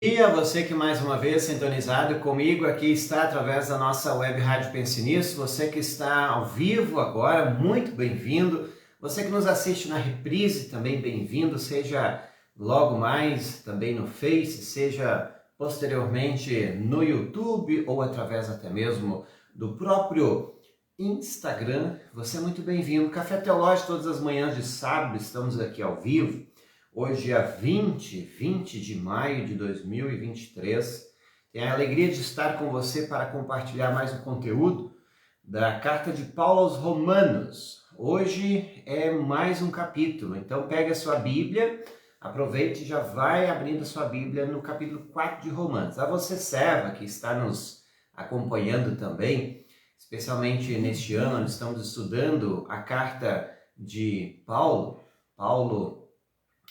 E a você que mais uma vez sintonizado comigo aqui está através da nossa web Rádio Pense Nisso, você que está ao vivo agora, muito bem-vindo. Você que nos assiste na reprise, também bem-vindo, seja logo mais também no Face, seja posteriormente no YouTube ou através até mesmo do próprio Instagram. Você é muito bem-vindo. Café Teológico todas as manhãs de sábado, estamos aqui ao vivo. Hoje, dia 20 de maio de 2023, tenho a alegria de estar com você para compartilhar mais um conteúdo da Carta de Paulo aos Romanos. Hoje é mais um capítulo, então pegue a sua Bíblia, aproveite e já vai abrindo a sua Bíblia no capítulo 4 de Romanos. A você, serva, que está nos acompanhando também, especialmente neste ano, nós estamos estudando a Carta de Paulo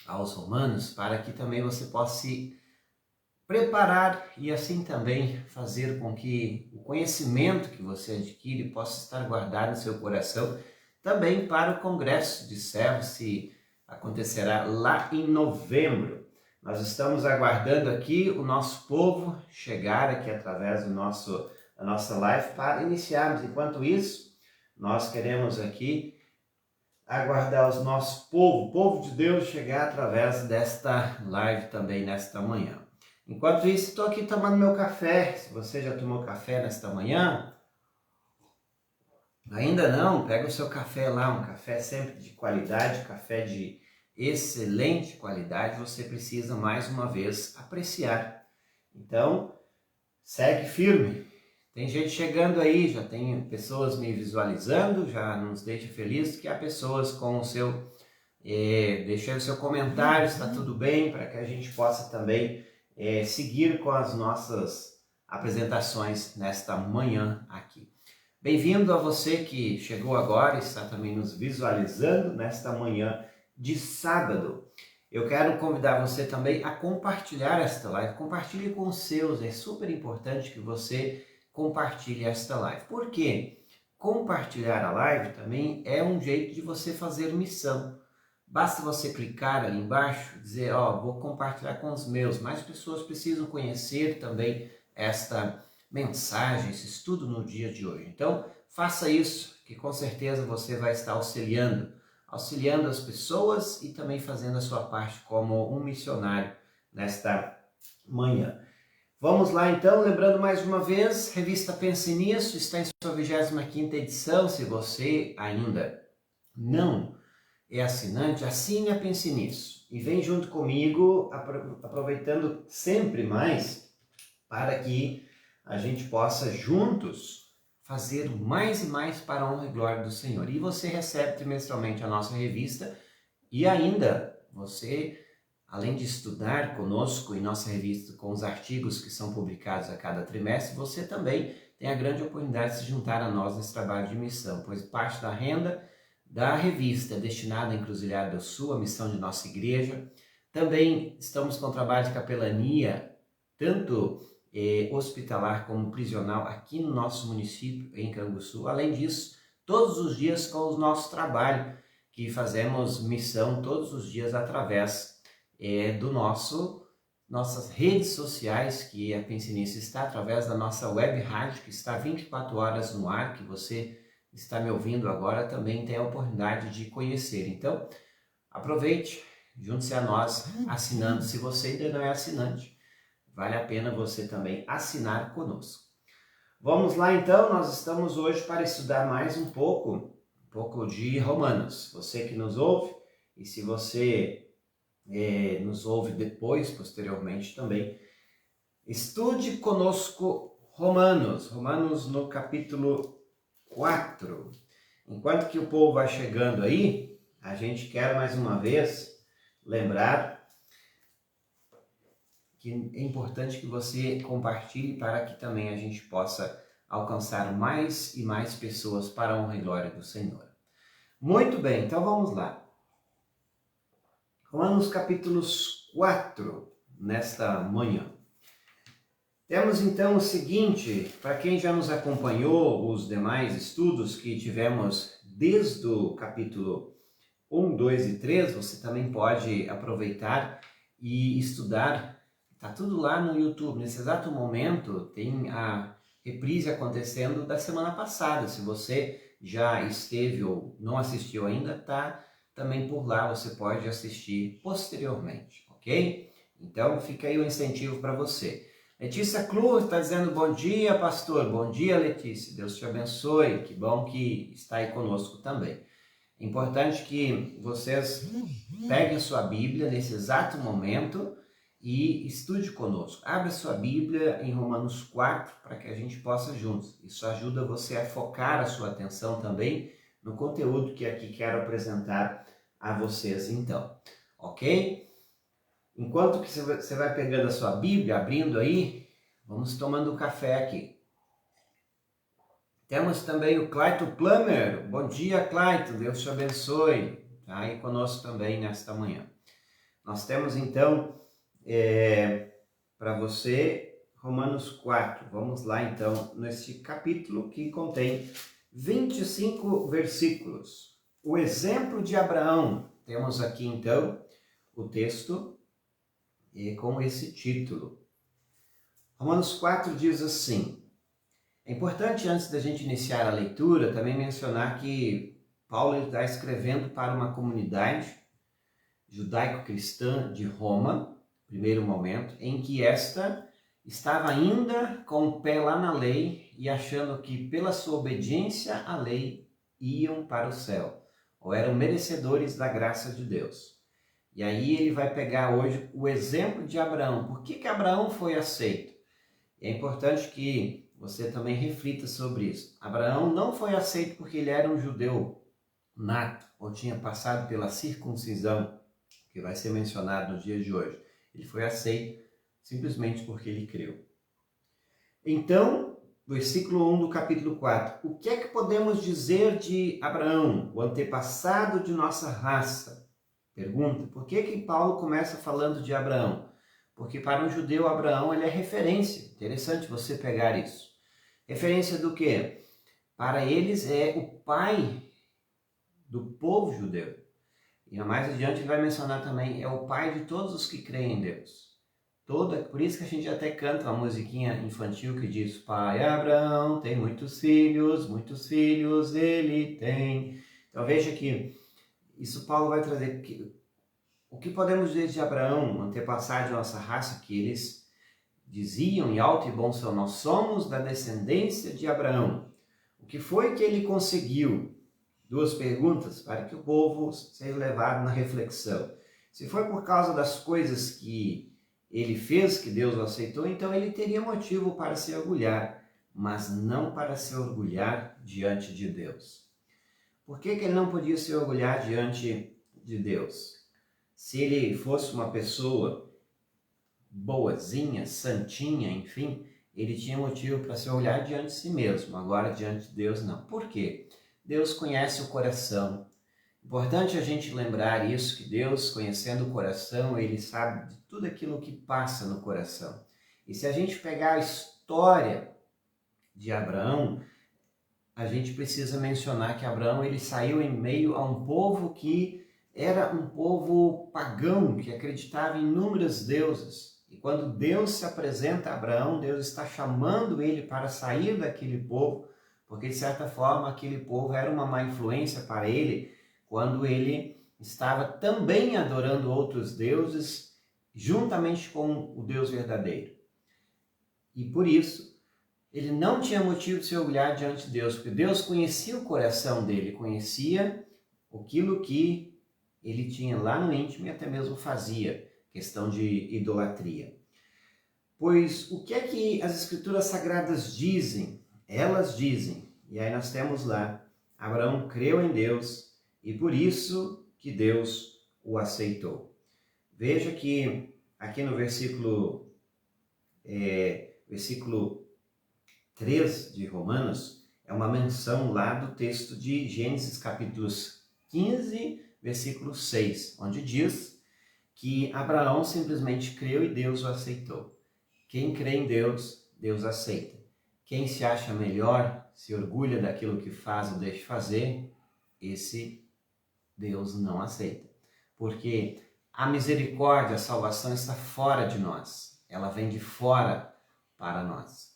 aos Romanos, para que também você possa se preparar e assim também fazer com que o conhecimento que você adquire possa estar guardado no seu coração, também para o Congresso de Servos, que acontecerá lá em novembro. Nós estamos aguardando aqui o nosso povo chegar aqui através da nossa live para iniciarmos. Enquanto isso, nós queremos aqui aguardar o nosso povo, o povo de Deus, chegar através desta live também nesta manhã. Enquanto isso, estou aqui tomando meu café. Se você já tomou café nesta manhã, ainda não, pega o seu café lá, um café sempre de qualidade, café de excelente qualidade, você precisa mais uma vez apreciar. Então, segue firme. Tem gente chegando aí, já tem pessoas me visualizando, já nos deixa felizes, que há pessoas com o seu... deixa aí o seu comentário, está tudo bem, para que a gente possa também seguir com as nossas apresentações nesta manhã aqui. Bem-vindo a você que chegou agora e está também nos visualizando nesta manhã de sábado. Eu quero convidar você também a compartilhar esta live, compartilhe com os seus, é super importante que você compartilhe esta live. Por quê? Compartilhar a live também é um jeito de você fazer missão. Basta você clicar ali embaixo, dizer, vou compartilhar com os meus. Mais pessoas precisam conhecer também esta mensagem, esse estudo no dia de hoje. Então, faça isso, que com certeza você vai estar auxiliando as pessoas e também fazendo a sua parte como um missionário nesta manhã. Vamos lá então, lembrando mais uma vez, revista Pense Nisso, está em sua 25ª edição. Se você ainda não é assinante, assine a Pense Nisso e vem junto comigo, aproveitando sempre mais, para que a gente possa juntos fazer mais e mais para a honra e glória do Senhor. E você recebe trimestralmente a nossa revista e ainda você, além de estudar conosco em nossa revista com os artigos que são publicados a cada trimestre, você também tem a grande oportunidade de se juntar a nós nesse trabalho de missão, pois parte da renda da revista é destinada à Encruzilhada do Sul, a missão de nossa igreja. Também estamos com o trabalho de capelania, tanto hospitalar como prisional, aqui no nosso município, em Canguçu. Além disso, todos os dias com o nosso trabalho, que fazemos missão todos os dias através do nossas redes sociais, que a Pense Nisso está através da nossa web rádio, que está 24 horas no ar, que você está me ouvindo agora, também tem a oportunidade de conhecer. Então, aproveite, junte-se a nós assinando. Se você ainda não é assinante, vale a pena você também assinar conosco. Vamos lá então, nós estamos hoje para estudar mais um pouco de Romanos. Você que nos ouve, e se você nos ouve depois, posteriormente também, estude conosco Romanos no capítulo 4. Enquanto que o povo vai chegando aí, a gente quer mais uma vez lembrar que é importante que você compartilhe para que também a gente possa alcançar mais e mais pessoas para a honra e glória do Senhor. Muito bem, então vamos lá. Romanos capítulos 4, nesta manhã. Temos então o seguinte, para quem já nos acompanhou, os demais estudos que tivemos desde o capítulo 1, 2 e 3, você também pode aproveitar e estudar Tá tudo lá no YouTube. Nesse exato momento tem a reprise acontecendo da semana passada. Se você já esteve ou não assistiu ainda, tá também por lá, você pode assistir posteriormente, ok? Então fica aí o incentivo para você. Letícia Cruz está dizendo bom dia, pastor. Bom dia, Letícia. Deus te abençoe. Que bom que está aí conosco também. É importante que vocês peguem a sua Bíblia nesse exato momento e estude conosco. Abra sua Bíblia em Romanos 4 para que a gente possa juntos. Isso ajuda você a focar a sua atenção também no conteúdo que aqui quero apresentar a vocês então, ok? Enquanto que você vai pegando a sua Bíblia, abrindo aí, vamos tomando um café aqui. Temos também o Clayton Plummer. Bom dia, Clayton. Deus te abençoe. Está aí conosco também nesta manhã. Nós temos então para você Romanos 4. Vamos lá então neste capítulo que contém 25 versículos. O exemplo de Abraão. Temos aqui então o texto com esse título. Romanos 4 diz assim: é importante, antes da gente iniciar a leitura, também mencionar que Paulo está escrevendo para uma comunidade judaico-cristã de Roma, primeiro momento, em que esta estava ainda com o pé lá na lei e achando que pela sua obediência à lei iam para o céu, ou eram merecedores da graça de Deus. E aí ele vai pegar hoje o exemplo de Abraão. Por que Abraão foi aceito? É importante que você também reflita sobre isso. Abraão não foi aceito porque ele era um judeu nato, ou tinha passado pela circuncisão, que vai ser mencionado no dia de hoje. Ele foi aceito simplesmente porque ele creu. Então, versículo 1 do capítulo 4. O que é que podemos dizer de Abraão, o antepassado de nossa raça? Pergunta, por que Paulo começa falando de Abraão? Porque para um judeu, Abraão ele é referência. Interessante você pegar isso. Referência do quê? Para eles é o pai do povo judeu. E mais adiante ele vai mencionar também, é o pai de todos os que creem em Deus. Por isso que a gente até canta uma musiquinha infantil que diz: Pai Abraão tem muitos filhos ele tem. Então veja que isso Paulo vai trazer. O que podemos dizer de Abraão, antepassado de nossa raça, que eles diziam em alto e bom som: nós somos da descendência de Abraão. O que foi que ele conseguiu? Duas perguntas para que o povo seja levado na reflexão. Se foi por causa das coisas que ele fez que Deus o aceitou, então ele teria motivo para se orgulhar, mas não para se orgulhar diante de Deus. Por que ele não podia se orgulhar diante de Deus? Se ele fosse uma pessoa boazinha, santinha, enfim, ele tinha motivo para se orgulhar diante de si mesmo, agora diante de Deus não. Por quê? Deus conhece o coração. Importante a gente lembrar isso, que Deus, conhecendo o coração, Ele sabe de tudo aquilo que passa no coração. E se a gente pegar a história de Abraão, a gente precisa mencionar que Abraão ele saiu em meio a um povo que era um povo pagão, que acreditava em inúmeros deuses. E quando Deus se apresenta a Abraão, Deus está chamando ele para sair daquele povo, porque de certa forma aquele povo era uma má influência para ele, quando ele estava também adorando outros deuses, juntamente com o Deus verdadeiro. E por isso, ele não tinha motivo de se orgulhar diante de Deus, porque Deus conhecia o coração dele, conhecia aquilo que ele tinha lá no íntimo e até mesmo fazia, questão de idolatria. Pois o que é que as Escrituras Sagradas dizem? Elas dizem, e aí nós temos lá, Abraão creu em Deus e por isso que Deus o aceitou. Veja que aqui no versículo 3 de Romanos, é uma menção lá do texto de Gênesis capítulos 15, versículo 6, onde diz que Abraão simplesmente creu e Deus o aceitou. Quem crê em Deus, Deus aceita. Quem se acha melhor, se orgulha daquilo que faz ou deixa de fazer, esse Deus não aceita. Porque a misericórdia, a salvação está fora de nós. ela vem de fora para nós.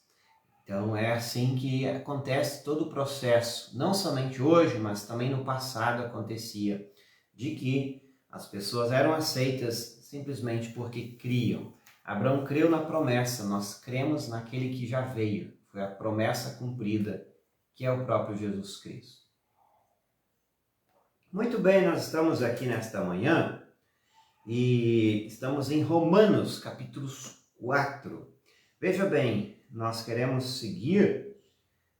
Então é assim que acontece todo o processo, não somente hoje, mas também no passado acontecia, de que as pessoas eram aceitas simplesmente porque criam. Abraão creu na promessa, nós cremos naquele que já veio, foi a promessa cumprida, que é o próprio Jesus Cristo. Muito bem, nós estamos aqui nesta manhã e estamos em Romanos, capítulo 4. Veja bem, nós queremos seguir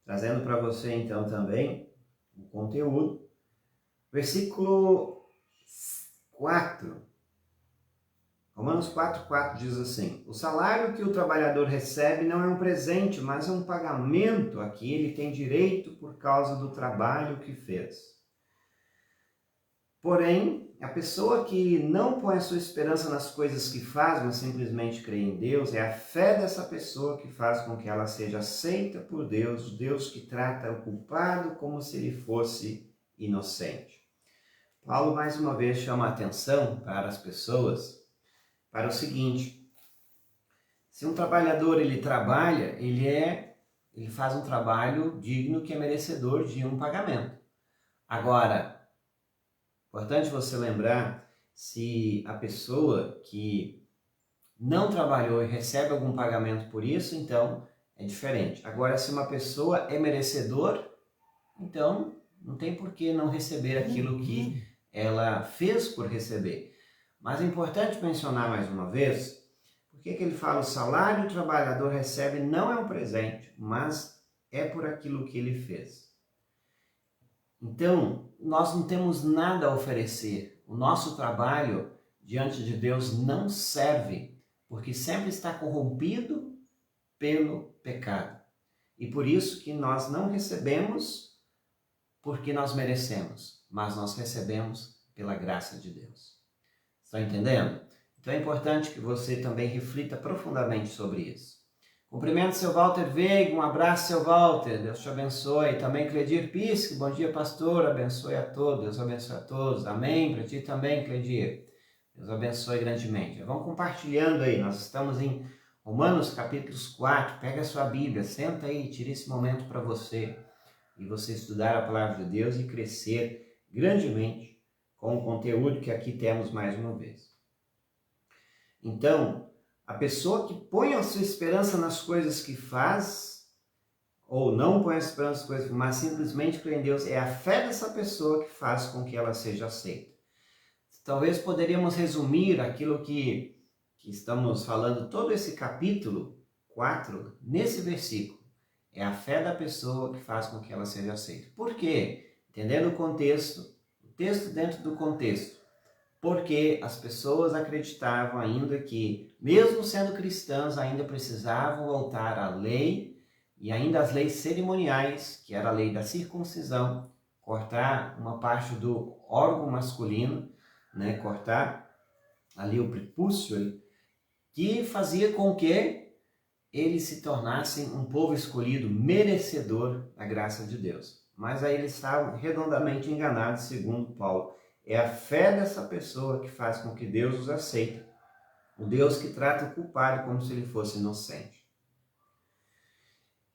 trazendo para você então também o conteúdo. Versículo 4. Romanos 4,4 diz assim: o salário que o trabalhador recebe não é um presente, mas é um pagamento a que ele tem direito por causa do trabalho que fez. Porém, a pessoa que não põe a sua esperança nas coisas que faz, mas simplesmente crê em Deus, é a fé dessa pessoa que faz com que ela seja aceita por Deus, o Deus que trata o culpado como se ele fosse inocente. Paulo, mais uma vez, chama a atenção para as pessoas para o seguinte: se um trabalhador ele trabalha, ele faz um trabalho digno que é merecedor de um pagamento. Agora, importante você lembrar, se a pessoa que não trabalhou e recebe algum pagamento por isso, então é diferente. Agora, se uma pessoa é merecedor, então não tem por que não receber aquilo que ela fez por receber. Mas é importante mencionar mais uma vez, porque ele fala: o salário que o trabalhador recebe não é um presente, mas é por aquilo que ele fez. Então, nós não temos nada a oferecer. O nosso trabalho diante de Deus não serve, porque sempre está corrompido pelo pecado. E por isso que nós não recebemos porque nós merecemos, mas nós recebemos pela graça de Deus. Está entendendo? Então é importante que você também reflita profundamente sobre isso. Cumprimento seu Walter Veiga, um abraço seu Walter, Deus te abençoe. Também Cledir Pisque, bom dia pastor, abençoe a todos, Deus abençoe a todos. Amém, para ti também Cledir, Deus abençoe grandemente. Vamos compartilhando aí, nós estamos em Romanos capítulos 4, pega a sua Bíblia, senta aí, tira esse momento para você e você estudar a palavra de Deus e crescer grandemente com o conteúdo que aqui temos mais uma vez. Então, a pessoa que põe a sua esperança nas coisas que faz, ou não põe a esperança nas coisas, mas simplesmente crê em Deus, é a fé dessa pessoa que faz com que ela seja aceita. Talvez poderíamos resumir aquilo que estamos falando, todo esse capítulo 4, nesse versículo. É a fé da pessoa que faz com que ela seja aceita. Por quê? Entendendo o contexto, o texto dentro do contexto. Porque as pessoas acreditavam ainda que, mesmo sendo cristãs, ainda precisavam voltar à lei e ainda às leis cerimoniais, que era a lei da circuncisão, cortar uma parte do órgão masculino, né, cortar ali o prepúcio, que fazia com que eles se tornassem um povo escolhido, merecedor da graça de Deus. Mas aí eles estavam redondamente enganados, segundo Paulo. É a fé dessa pessoa que faz com que Deus os aceite. O Deus que trata o culpado como se ele fosse inocente.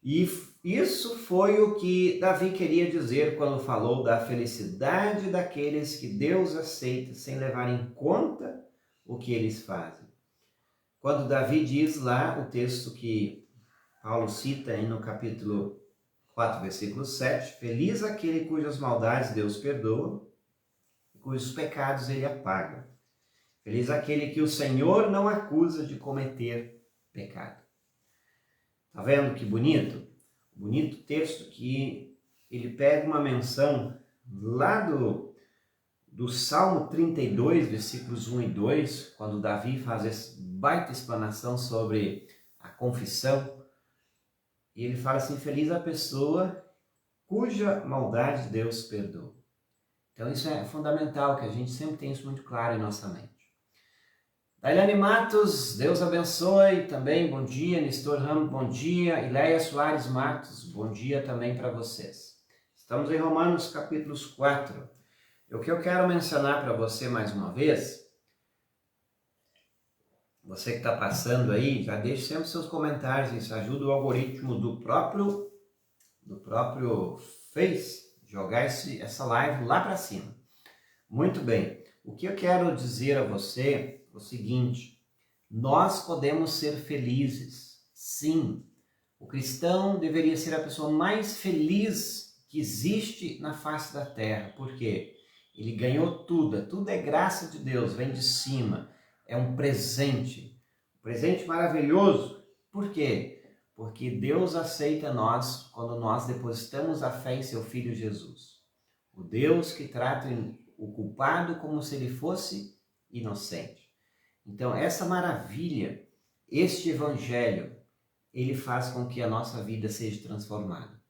E isso foi o que Davi queria dizer quando falou da felicidade daqueles que Deus aceita sem levar em conta o que eles fazem. Quando Davi diz lá, o texto que Paulo cita aí no capítulo 4, versículo 7, feliz aquele cujas maldades Deus perdoa, cujos pecados ele apaga. Feliz aquele que o Senhor não acusa de cometer pecado. Tá vendo que bonito? Bonito texto que ele pega uma menção lá do Salmo 32, versículos 1 e 2, quando Davi faz essa baita explanação sobre a confissão. E ele fala assim, feliz a pessoa cuja maldade Deus perdoa. Então isso é fundamental, que a gente sempre tenha isso muito claro em nossa mente. Daiane Matos, Deus abençoe também, bom dia. Nestor Ramos, bom dia. Ileia Soares Matos, bom dia também para vocês. Estamos em Romanos capítulos 4. O que eu quero mencionar para você mais uma vez Você que está passando aí, já deixe sempre seus comentários, isso ajuda o algoritmo do próprio Face jogar essa live lá para cima. Muito bem, o que eu quero dizer a você é o seguinte: nós podemos ser felizes, sim. O cristão deveria ser a pessoa mais feliz que existe na face da terra. Por quê? Ele ganhou tudo é graça de Deus, vem de cima, é um presente maravilhoso. Por quê? Porque Deus aceita nós quando nós depositamos a fé em seu Filho Jesus. O Deus que trata o culpado como se ele fosse inocente. Então, essa maravilha, este evangelho, ele faz com que a nossa vida seja transformada.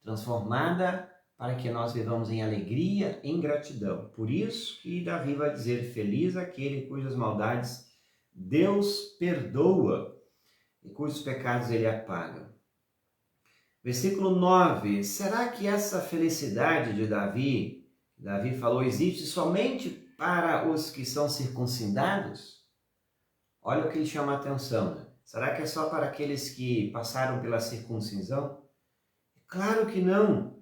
Transformada para que nós vivamos em alegria, em gratidão. Por isso que Davi vai dizer: feliz aquele cujas maldades Deus perdoa e cujos pecados ele apaga. Versículo 9. Será que essa felicidade de Davi falou, existe somente para os que são circuncidados? Olha o que ele chama a atenção, né? Será que é só para aqueles que passaram pela circuncisão? Claro que não.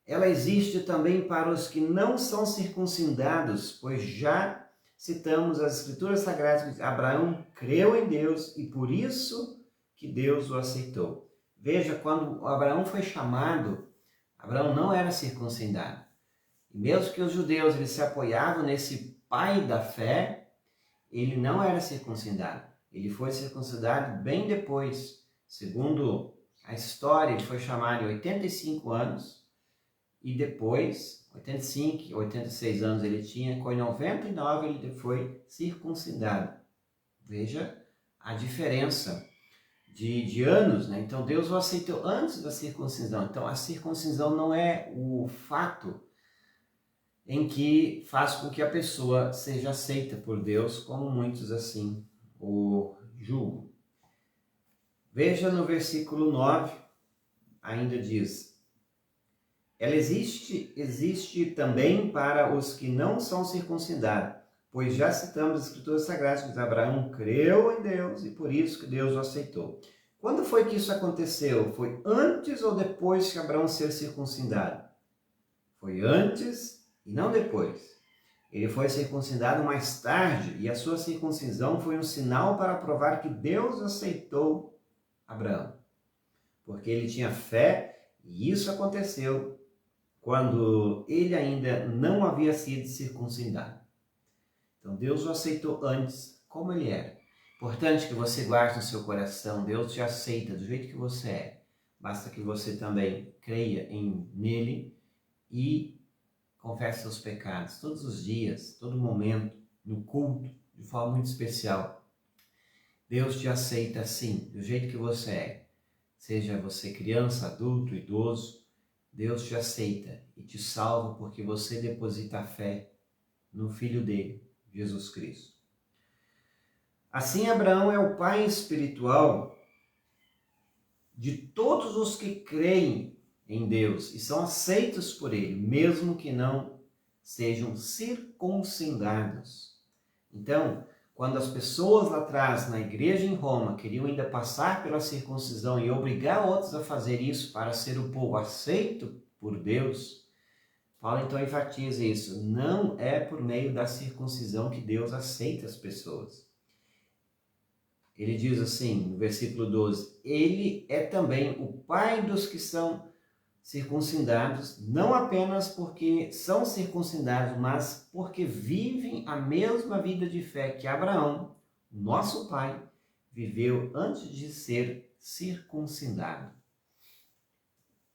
Ela existe também para os que não são circuncidados, pois já citamos as Escrituras Sagradas que Abraão creu em Deus e por isso que Deus o aceitou. Veja, quando Abraão foi chamado, Abraão não era circuncidado. E mesmo que os judeus eles se apoiavam nesse pai da fé, ele não era circuncidado. Ele foi circuncidado bem depois. Segundo a história, ele foi chamado em 85 anos e depois, 85, 86 anos ele tinha, com 99 ele foi circuncidado. Veja a diferença de anos, né? Então Deus o aceitou antes da circuncisão. Então a circuncisão não é o fato em que faz com que a pessoa seja aceita por Deus, como muitos assim o julgam. Veja no versículo 9, ainda diz: ela existe também para os que não são circuncidados, pois já citamos as Escrituras Sagradas que Abraão creu em Deus e por isso que Deus o aceitou. Quando foi que isso aconteceu? Foi antes ou depois que Abraão ser circuncidado? Foi antes e não depois. Ele foi circuncidado mais tarde e a sua circuncisão foi um sinal para provar que Deus aceitou Abraão. Porque ele tinha fé e isso aconteceu quando ele ainda não havia sido circuncidado. Então Deus o aceitou antes, como ele era. Importante que você guarde no seu coração, Deus te aceita do jeito que você é. Basta que você também creia nele e confesse seus pecados todos os dias, todo momento, no culto, de forma muito especial. Deus te aceita assim, do jeito que você é. Seja você criança, adulto, idoso, Deus te aceita e te salva porque você deposita a fé no Filho dele, Jesus Cristo. Assim, Abraão é o pai espiritual de todos os que creem em Deus e são aceitos por ele, mesmo que não sejam circuncidados. Então, quando as pessoas lá atrás, na igreja em Roma, queriam ainda passar pela circuncisão e obrigar outros a fazer isso para ser o povo aceito por Deus, Paulo então enfatiza isso. Não é por meio da circuncisão que Deus aceita as pessoas. Ele diz assim, no versículo 12, ele é também o pai dos que são circuncidados, não apenas porque são circuncidados, mas porque vivem a mesma vida de fé que Abraão, nosso pai, viveu antes de ser circuncidado.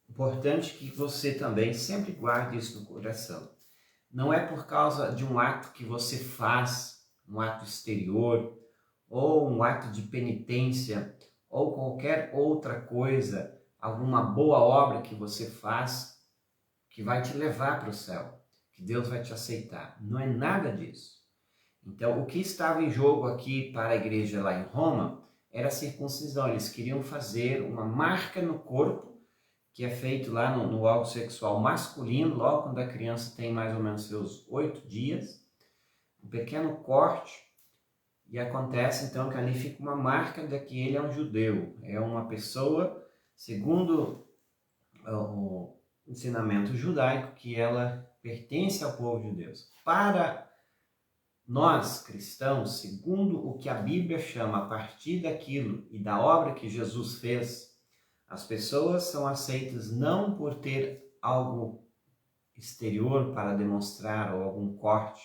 Importante que você também sempre guarde isso no coração. Não é por causa de um ato que você faz, um ato exterior, ou um ato de penitência, ou qualquer outra coisa, alguma boa obra que você faz, que vai te levar para o céu, que Deus vai te aceitar. Não é nada disso. Então, o que estava em jogo aqui para a igreja lá em Roma era a circuncisão. Eles queriam fazer uma marca no corpo, que é feito lá no órgão sexual masculino, logo quando a criança tem mais ou menos seus 8 dias, um pequeno corte, e acontece então que ali fica uma marca de que ele é um judeu, é uma pessoa, segundo o ensinamento judaico, que ela pertence ao povo de Deus. Para nós, cristãos, segundo o que a Bíblia chama a partir daquilo e da obra que Jesus fez, as pessoas são aceitas não por ter algo exterior para demonstrar, ou algum corte,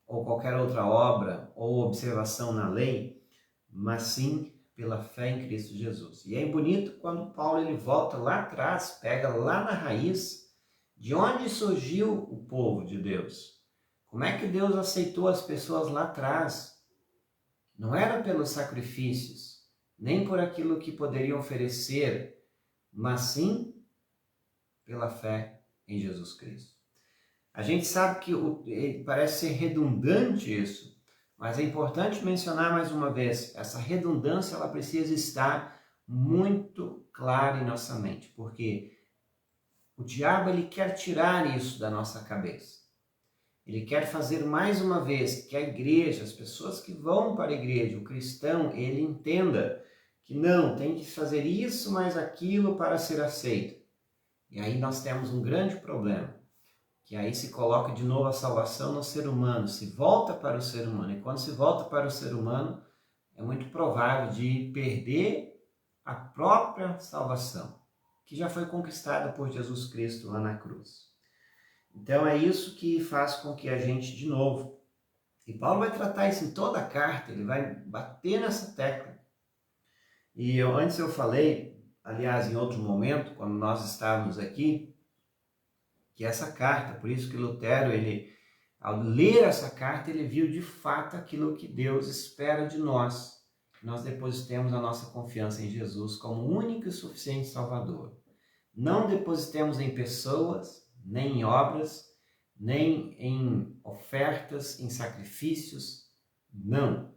ou qualquer outra obra, ou observação na lei, mas sim pela fé em Cristo Jesus. E é bonito quando Paulo ele volta lá atrás, pega lá na raiz, de onde surgiu o povo de Deus. Como é que Deus aceitou as pessoas lá atrás? Não era pelos sacrifícios, nem por aquilo que poderiam oferecer, mas sim pela fé em Jesus Cristo. A gente sabe que parece ser redundante isso, mas é importante mencionar mais uma vez, essa redundância ela precisa estar muito clara em nossa mente, porque o diabo ele quer tirar isso da nossa cabeça. Ele quer fazer mais uma vez que a igreja, as pessoas que vão para a igreja, o cristão, ele entenda que não, tem que fazer isso mais aquilo para ser aceito. E aí nós temos um grande problema, que aí se coloca de novo a salvação no ser humano, se volta para o ser humano. E quando se volta para o ser humano, é muito provável de perder a própria salvação, que já foi conquistada por Jesus Cristo lá na cruz. Então é isso que faz com que a gente, de novo, e Paulo vai tratar isso em toda a carta, ele vai bater nessa tecla. E antes eu falei, aliás, em outro momento, quando nós estávamos aqui, que essa carta, por isso que Lutero, ele, ao ler essa carta, ele viu de fato aquilo que Deus espera de nós. Nós depositemos a nossa confiança em Jesus como único e suficiente Salvador. Não depositemos em pessoas, nem em obras, nem em ofertas, em sacrifícios. Não.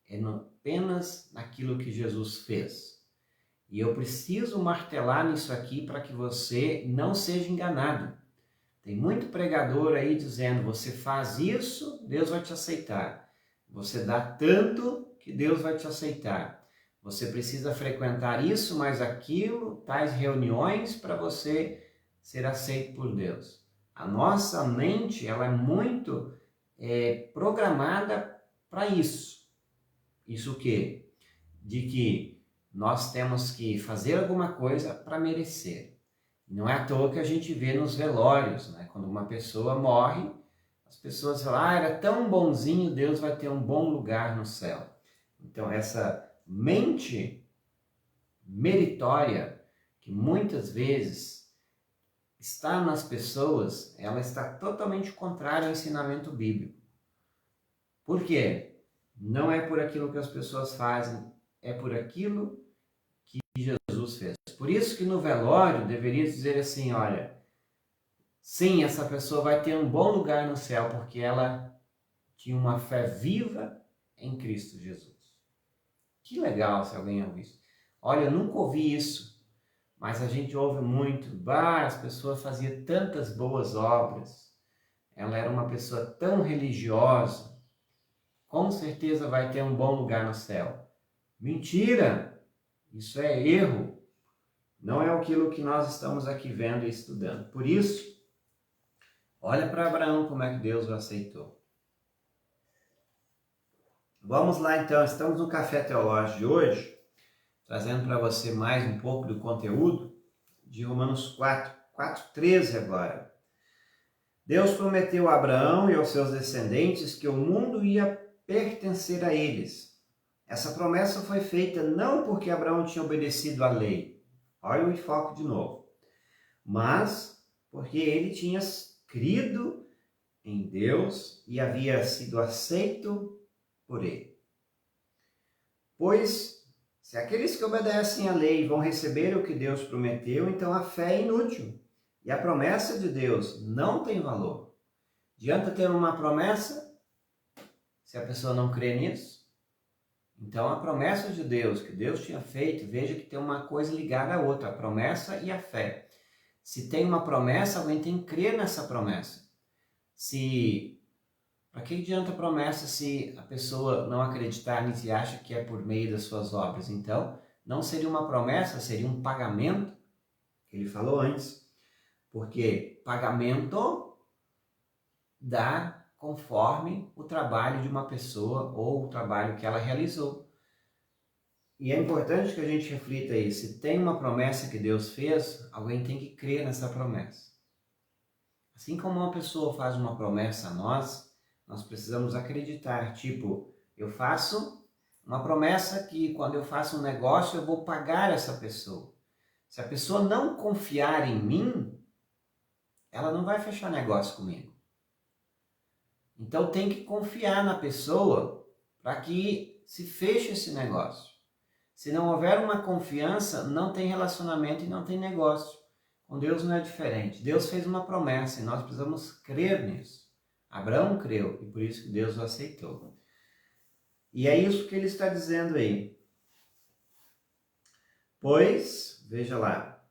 É apenas naquilo que Jesus fez. E eu preciso martelar nisso aqui para que você não seja enganado. Tem muito pregador aí dizendo, você faz isso, Deus vai te aceitar. Você dá tanto que Deus vai te aceitar. Você precisa frequentar isso, mais aquilo, tais reuniões para você ser aceito por Deus. A nossa mente ela é muito programada para isso. Isso o quê? De que nós temos que fazer alguma coisa para merecer. Não é à toa que a gente vê nos velórios, né? Quando uma pessoa morre, as pessoas falam, era tão bonzinho, Deus vai ter um bom lugar no céu. Então essa mente meritória, que muitas vezes está nas pessoas, ela está totalmente contrária ao ensinamento bíblico. Por quê? Não é por aquilo que as pessoas fazem, é por aquilo que Jesus fez. Por isso que no velório deveria dizer assim, olha, sim, essa pessoa vai ter um bom lugar no céu, porque ela tinha uma fé viva em Cristo Jesus. Que legal se alguém ouve isso. Olha, eu nunca ouvi isso, mas a gente ouve muito. As pessoas faziam tantas boas obras, ela era uma pessoa tão religiosa, com certeza vai ter um bom lugar no céu. Mentira! Isso é erro. Não é aquilo que nós estamos aqui vendo e estudando. Por isso, olha para Abraão como é que Deus o aceitou. Vamos lá então, estamos no Café Teológico de hoje, trazendo para você mais um pouco do conteúdo de Romanos 4:13 agora. Deus prometeu a Abraão e aos seus descendentes que o mundo ia pertencer a eles. Essa promessa foi feita não porque Abraão tinha obedecido à lei, olha o enfoque de novo, mas porque ele tinha crido em Deus e havia sido aceito por ele. Pois, se aqueles que obedecem à lei vão receber o que Deus prometeu, então a fé é inútil e a promessa de Deus não tem valor. Adianta ter uma promessa se a pessoa não crê nisso? Então a promessa de Deus, que Deus tinha feito, veja que tem uma coisa ligada à outra, a promessa e a fé. Se tem uma promessa, alguém tem que crer nessa promessa. Se Para que adianta a promessa se a pessoa não acreditar nisso e acha que é por meio das suas obras? Então, não seria uma promessa, seria um pagamento, que ele falou antes, porque pagamento dá conforme o trabalho de uma pessoa ou o trabalho que ela realizou. E é importante que a gente reflita aí, se tem uma promessa que Deus fez, alguém tem que crer nessa promessa. Assim como uma pessoa faz uma promessa a nós precisamos acreditar, tipo, eu faço uma promessa que quando eu faço um negócio eu vou pagar essa pessoa. Se a pessoa não confiar em mim, ela não vai fechar negócio comigo. Então tem que confiar na pessoa para que se feche esse negócio. Se não houver uma confiança, não tem relacionamento e não tem negócio. Com Deus não é diferente. Deus fez uma promessa e nós precisamos crer nisso. Abraão creu e por isso que Deus o aceitou. E é isso que ele está dizendo aí. Pois, veja lá,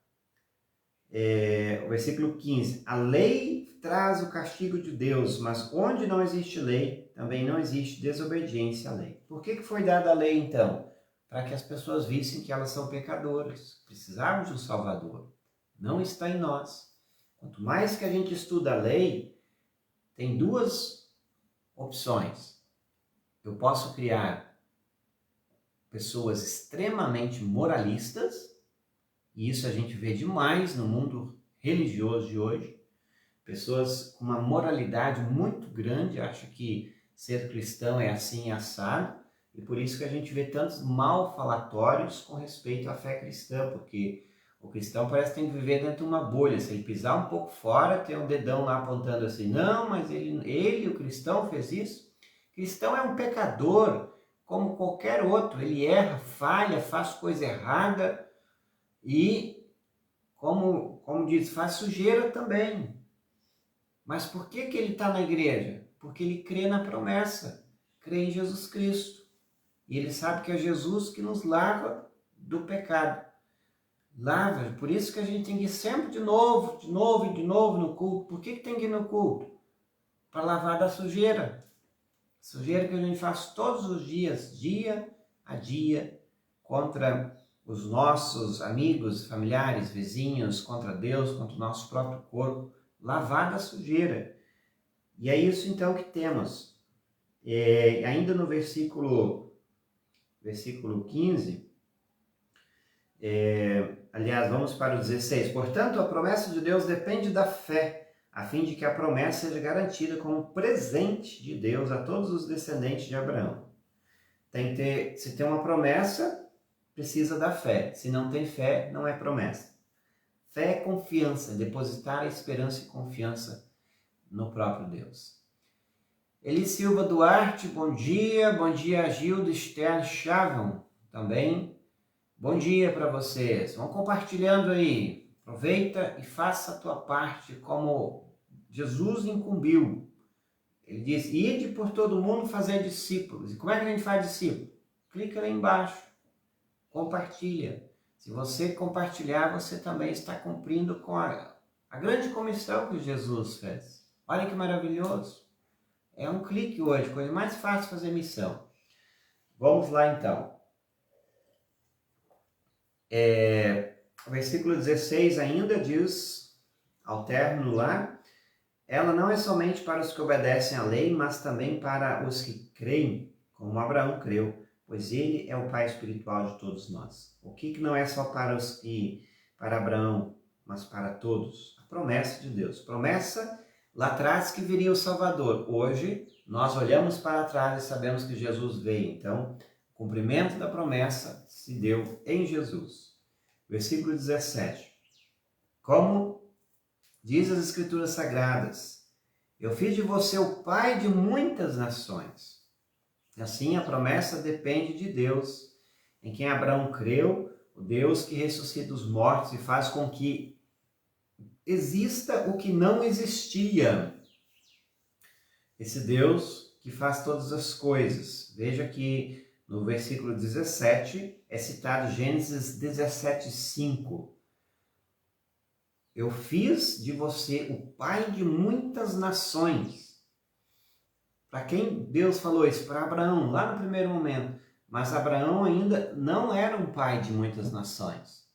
o versículo 15. A lei traz o castigo de Deus, mas onde não existe lei, também não existe desobediência à lei. Por que foi dada a lei então? Para que as pessoas vissem que elas são pecadoras, precisavam de um Salvador. Não está em nós. Quanto mais que a gente estuda a lei, tem duas opções. Eu posso criar pessoas extremamente moralistas, e isso a gente vê demais no mundo religioso de hoje. Pessoas com uma moralidade muito grande, acham que ser cristão é assim assado, e por isso que a gente vê tantos malfalatórios com respeito à fé cristã, porque o cristão parece que tem que viver dentro de uma bolha. Se ele pisar um pouco fora, tem um dedão lá apontando assim, não, mas ele o cristão, fez isso. Cristão é um pecador, como qualquer outro. Ele erra, falha, faz coisa errada e, como diz, faz sujeira também. Mas por que ele está na igreja? Porque ele crê na promessa, crê em Jesus Cristo. E ele sabe que é Jesus que nos lava do pecado. Lava, por isso que a gente tem que ir sempre de novo no culto. Por que tem que ir no culto? Para lavar da sujeira. Sujeira que a gente faz todos os dias, dia a dia, contra os nossos amigos, familiares, vizinhos, contra Deus, contra o nosso próprio corpo. Lavar da sujeira. E é isso então que temos. Ainda no versículo 15, aliás, vamos para o 16. Portanto, a promessa de Deus depende da fé, a fim de que a promessa seja garantida como presente de Deus a todos os descendentes de Abraão. Se tem uma promessa, precisa da fé. Se não tem fé, não é promessa. Fé é confiança, depositar a esperança e confiança no próprio Deus. Eli Silva Duarte, bom dia Gildo Stern Chavon, também. Bom dia para vocês. Vão compartilhando aí. Aproveita e faça a tua parte como Jesus incumbiu. Ele diz, ide por todo mundo fazer discípulos. E como é que a gente faz discípulo? Clica lá embaixo. Compartilha. Se você compartilhar, você também está cumprindo com a grande comissão que Jesus fez. Olha que maravilhoso. É um clique hoje, coisa mais fácil fazer missão. Vamos lá então. O versículo 16 ainda diz, ao término lá, ela não é somente para os que obedecem à lei, mas também para os que creem, como Abraão creu, pois ele é o pai espiritual de todos nós. O que não é só para Abraão, mas para todos? A promessa de Deus. Promessa lá atrás que viria o Salvador. Hoje, nós olhamos para trás e sabemos que Jesus veio. Então, o cumprimento da promessa se deu em Jesus. Versículo 17. Como diz as Escrituras Sagradas, eu fiz de você o pai de muitas nações. Assim, a promessa depende de Deus, em quem Abraão creu, o Deus que ressuscita os mortos e faz com que exista o que não existia. Esse Deus que faz todas as coisas. Veja que no versículo 17 é citado Gênesis 17:5. Eu fiz de você o pai de muitas nações. Para quem Deus falou isso? Para Abraão, lá no primeiro momento. Mas Abraão ainda não era um pai de muitas nações.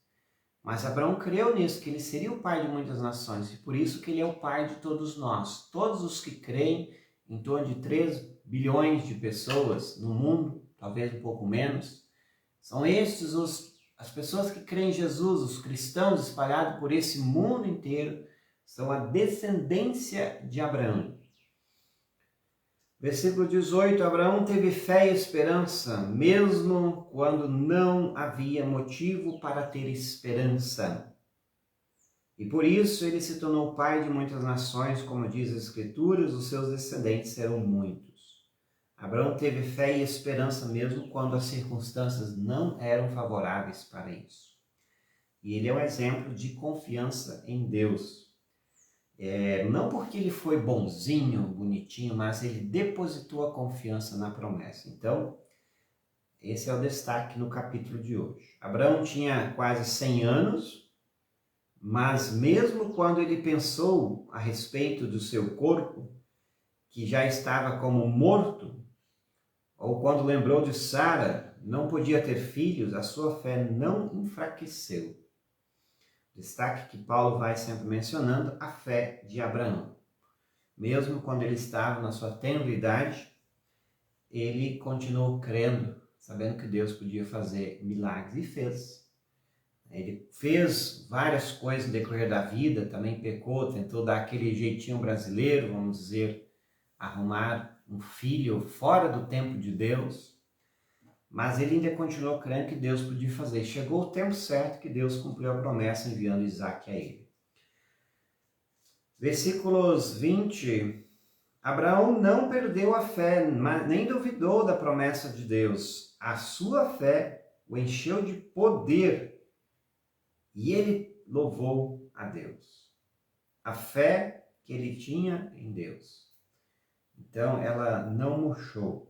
Mas Abraão creu nisso, que ele seria o pai de muitas nações. E por isso que ele é o pai de todos nós. Todos os que creem, em torno de 3 bilhões de pessoas no mundo, talvez um pouco menos, são estes as pessoas que creem em Jesus, os cristãos espalhados por esse mundo inteiro, são a descendência de Abraão. Versículo 18, Abraão teve fé e esperança, mesmo quando não havia motivo para ter esperança. E por isso ele se tornou pai de muitas nações, como diz as Escrituras, os seus descendentes serão muitos. Abraão teve fé e esperança mesmo quando as circunstâncias não eram favoráveis para isso. E ele é um exemplo de confiança em Deus. Não porque ele foi bonzinho, bonitinho, mas ele depositou a confiança na promessa. Então, esse é o destaque no capítulo de hoje. Abraão tinha quase 100 anos, mas mesmo quando ele pensou a respeito do seu corpo, que já estava como morto, ou quando lembrou de Sara, não podia ter filhos, a sua fé não enfraqueceu. Destaque que Paulo vai sempre mencionando a fé de Abraão. Mesmo quando ele estava na sua tenra idade, ele continuou crendo, sabendo que Deus podia fazer milagres, e fez. Ele fez várias coisas no decorrer da vida, também pecou, tentou dar aquele jeitinho brasileiro, vamos dizer, arrumar um filho fora do tempo de Deus, mas ele ainda continuou crendo que Deus podia fazer. Chegou o tempo certo que Deus cumpriu a promessa enviando Isaac a ele. Versículos 20. Abraão não perdeu a fé, nem duvidou da promessa de Deus. A sua fé o encheu de poder e ele louvou a Deus. A fé que ele tinha em Deus. Então, ela não murchou.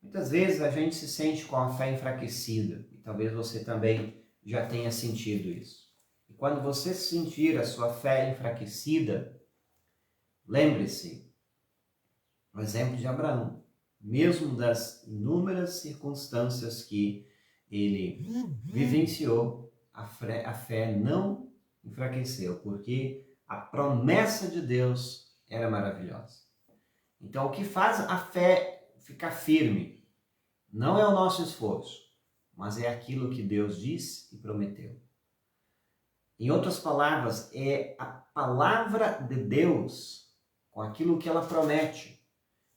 Muitas vezes a gente se sente com a fé enfraquecida, e talvez você também já tenha sentido isso. E quando você sentir a sua fé enfraquecida, lembre-se, o exemplo de Abraão, mesmo das inúmeras circunstâncias que ele vivenciou, a fé não enfraqueceu, porque a promessa de Deus era maravilhosa. Então, o que faz a fé ficar firme não é o nosso esforço, mas é aquilo que Deus disse e prometeu. Em outras palavras, é a palavra de Deus, com aquilo que ela promete,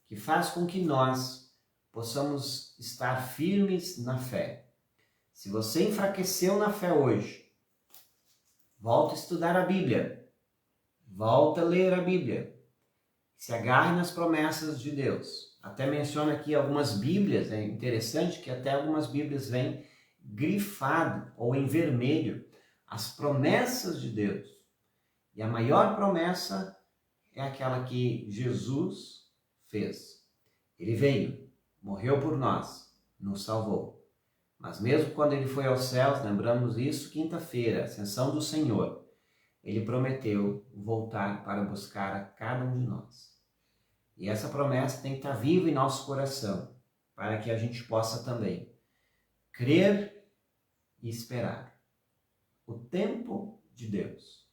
que faz com que nós possamos estar firmes na fé. Se você enfraqueceu na fé hoje, volta a estudar a Bíblia, volta a ler a Bíblia, se agarre nas promessas de Deus. Até menciona aqui algumas Bíblias, é interessante que até algumas Bíblias vêm grifado ou em vermelho as promessas de Deus. E a maior promessa é aquela que Jesus fez. Ele veio, morreu por nós, nos salvou. Mas mesmo quando ele foi aos céus, lembramos isso quinta-feira, ascensão do Senhor, ele prometeu voltar para buscar a cada um de nós. E essa promessa tem que estar viva em nosso coração, para que a gente possa também crer e esperar o tempo de Deus.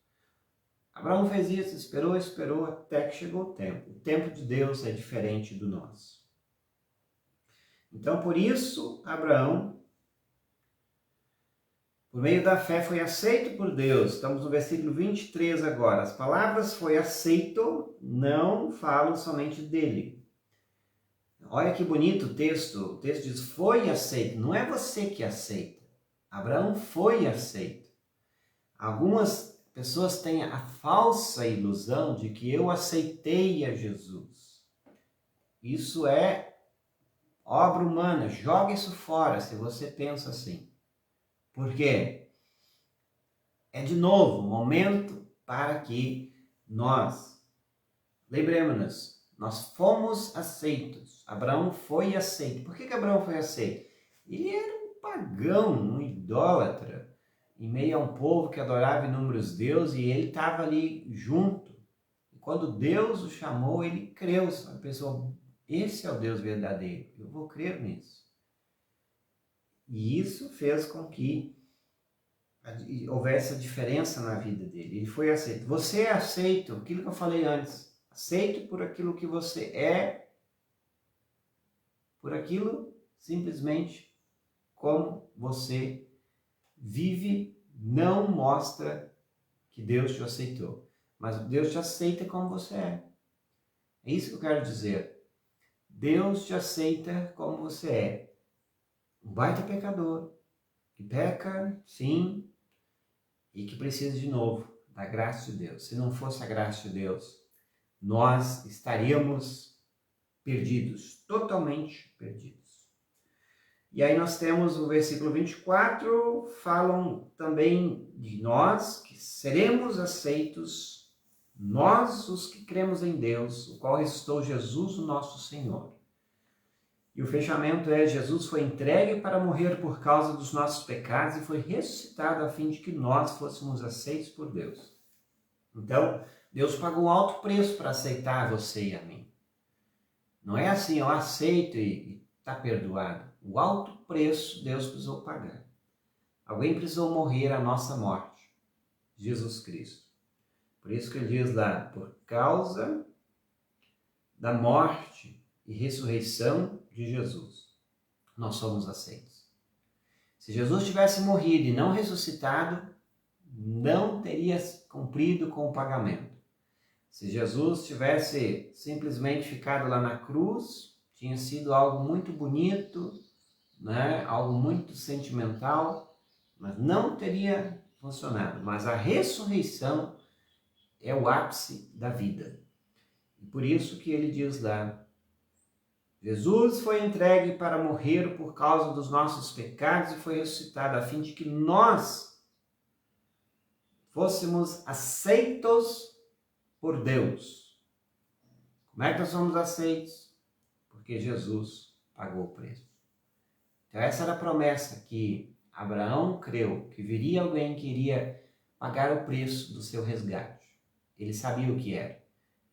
Abraão fez isso, esperou, até que chegou o tempo. O tempo de Deus é diferente do nosso. Então, por isso, Abraão, por meio da fé, foi aceito por Deus. Estamos no versículo 23 agora. As palavras "foi aceito" não falam somente dele. Olha que bonito o texto. O texto diz "foi aceito". Não é você que aceita. Abraão foi aceito. Algumas pessoas têm a falsa ilusão de que eu aceitei a Jesus. Isso é obra humana. Joga isso fora se você pensa assim. Por quê? É de novo um momento para que nós, lembremos-nos, nós fomos aceitos. Abraão foi aceito. Por que Abraão foi aceito? Ele era um pagão, um idólatra, em meio a um povo que adorava inúmeros deuses, e ele estava ali junto. E quando Deus o chamou, ele creu. Uma pessoa esse é o Deus verdadeiro, eu vou crer nisso. E isso fez com que houvesse a diferença na vida dele. Ele foi aceito. Você é aceito, aquilo que eu falei antes, aceito por aquilo que você é, por aquilo simplesmente como você vive, não mostra que Deus te aceitou. Mas Deus te aceita como você é. É isso que eu quero dizer. Deus te aceita como você é. Um baita pecador, que peca, sim, e que precisa de novo da graça de Deus. Se não fosse a graça de Deus, nós estaríamos perdidos, totalmente perdidos. E aí nós temos o versículo 24, falam também de nós, que seremos aceitos, nós os que cremos em Deus, o qual ressuscitou Jesus, o nosso Senhor. E o fechamento é: Jesus foi entregue para morrer por causa dos nossos pecados e foi ressuscitado a fim de que nós fôssemos aceitos por Deus. Então, Deus pagou um alto preço para aceitar você e a mim. Não é assim, eu aceito e está perdoado. O alto preço Deus precisou pagar. Alguém precisou morrer a nossa morte. Jesus Cristo. Por isso que ele diz lá: por causa da morte e ressurreição de Jesus, nós somos aceitos. Se Jesus tivesse morrido e não ressuscitado, não teria cumprido com o pagamento. Se Jesus tivesse simplesmente ficado lá na cruz, tinha sido algo muito bonito, né? Algo muito sentimental, mas não teria funcionado. Mas a ressurreição é o ápice da vida. E por isso que ele diz lá: Jesus foi entregue para morrer por causa dos nossos pecados e foi ressuscitado a fim de que nós fôssemos aceitos por Deus. Como é que nós somos aceitos? Porque Jesus pagou o preço. Então essa era a promessa que Abraão creu, que viria alguém que iria pagar o preço do seu resgate. Ele sabia o que era.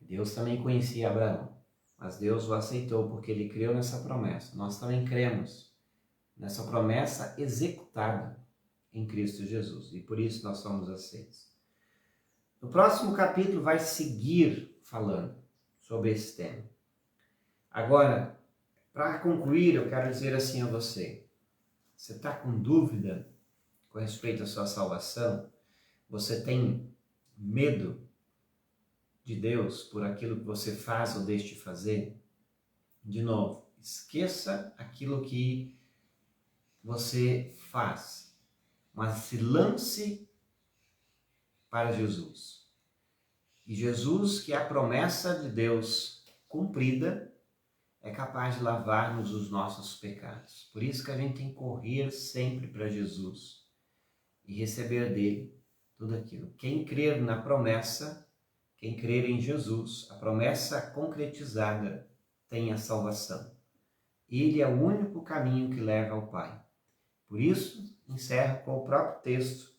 Deus também conhecia Abraão. Mas Deus o aceitou porque ele creu nessa promessa. Nós também cremos nessa promessa executada em Cristo Jesus. E por isso nós somos aceitos. No próximo capítulo vai seguir falando sobre esse tema. Agora, para concluir, eu quero dizer assim a você. Você está com dúvida com respeito à sua salvação? Você tem medo de Deus por aquilo que você faz ou deixa de fazer? De novo, esqueça aquilo que você faz, mas se lance para Jesus. E Jesus, que é a promessa de Deus cumprida, é capaz de lavar-nos os nossos pecados. Por isso que a gente tem que correr sempre para Jesus e receber dele tudo aquilo. Quem crer na promessa, quem crer em Jesus, a promessa concretizada, tem a salvação. Ele é o único caminho que leva ao Pai. Por isso, encerro com o próprio texto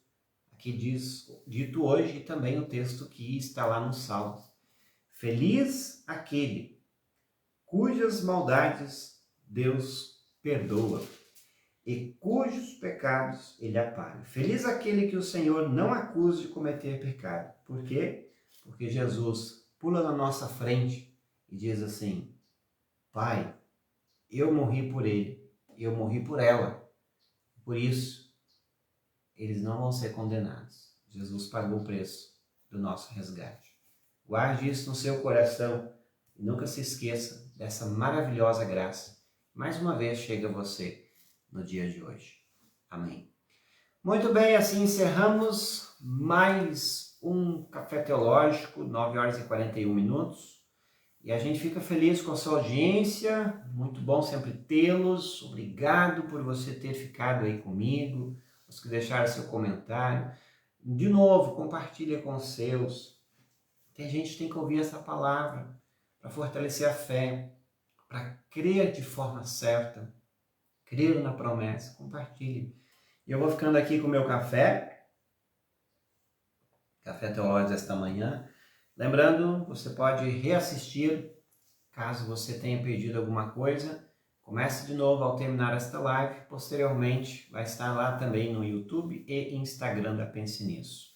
que diz, dito hoje, e também o texto que está lá no Salmo. Feliz aquele cujas maldades Deus perdoa e cujos pecados ele apaga. Feliz aquele que o Senhor não acusa de cometer pecado. Por quê? Porque Jesus pula na nossa frente e diz assim: Pai, eu morri por ele, eu morri por ela. Por isso, eles não vão ser condenados. Jesus pagou o preço do nosso resgate. Guarde isso no seu coração e nunca se esqueça dessa maravilhosa graça. Mais uma vez chega a você no dia de hoje. Amém. Muito bem, assim encerramos mais um Café Teológico, 9h41. E a gente fica feliz com a sua audiência, muito bom sempre tê-los. Obrigado por você ter ficado aí comigo, os que deixaram seu comentário. De novo, compartilha com os seus. Tem gente que tem que ouvir essa palavra para fortalecer a fé, para crer de forma certa, crer na promessa. Compartilhe. E eu vou ficando aqui com o meu café teológico desta manhã. Lembrando, você pode reassistir Caso você tenha perdido alguma coisa, comece de novo ao terminar esta live. Posteriormente, vai estar lá também no YouTube e Instagram da Pense Nisso.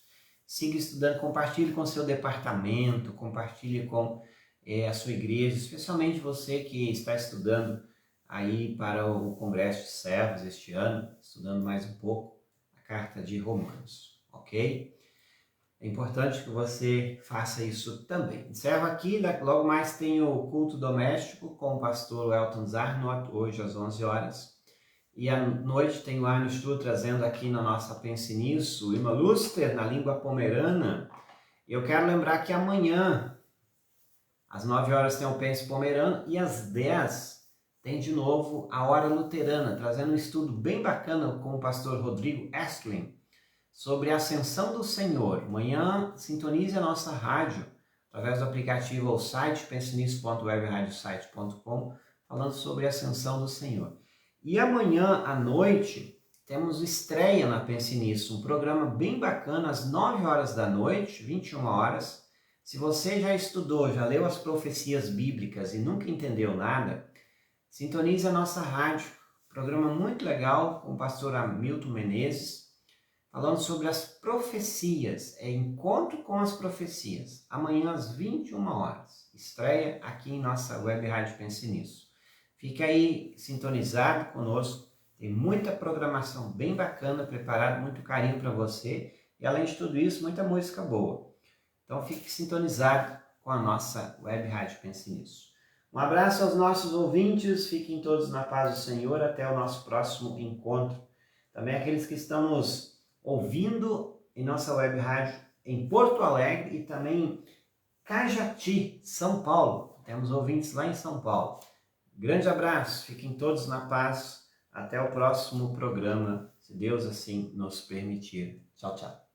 Siga estudando, compartilhe com seu departamento, compartilhe com a sua igreja, especialmente você que está estudando aí para o Congresso de Servos este ano, estudando mais um pouco a Carta de Romanos, ok? É importante que você faça isso também. Encerro aqui, logo mais tem o culto doméstico com o pastor Elton Zarnot, hoje às 11 horas. E à noite tem o Arno Stur trazendo aqui na nossa Pense Nisso, o Ima Luster, na língua pomerana. E eu quero lembrar que amanhã, às 9 horas, tem o Pense Pomerano e às 10 tem de novo a Hora Luterana, trazendo um estudo bem bacana com o pastor Rodrigo Estling sobre a Ascensão do Senhor. Amanhã, sintonize a nossa rádio através do aplicativo ou site pensenisso.webradiosite.com, falando sobre a Ascensão do Senhor. E amanhã à noite temos estreia na Pense Nisso, um programa bem bacana às 9 horas da noite, 21 horas. Se você já estudou, já leu as profecias bíblicas e nunca entendeu nada, sintonize a nossa rádio. Programa muito legal com o pastor Hamilton Menezes, falando sobre as profecias, encontro com as profecias. Amanhã às 21 horas, estreia aqui em nossa web rádio Pense Nisso. Fique aí sintonizado conosco, tem muita programação bem bacana, preparado, muito carinho para você, e além de tudo isso, muita música boa. Então fique sintonizado com a nossa web rádio Pense Nisso. Um abraço aos nossos ouvintes, fiquem todos na paz do Senhor, até o nosso próximo encontro. Também aqueles que estão nos ouvindo em nossa web rádio em Porto Alegre e também em Cajati, São Paulo. Temos ouvintes lá em São Paulo. Grande abraço, fiquem todos na paz. Até o próximo programa, se Deus assim nos permitir. Tchau, tchau.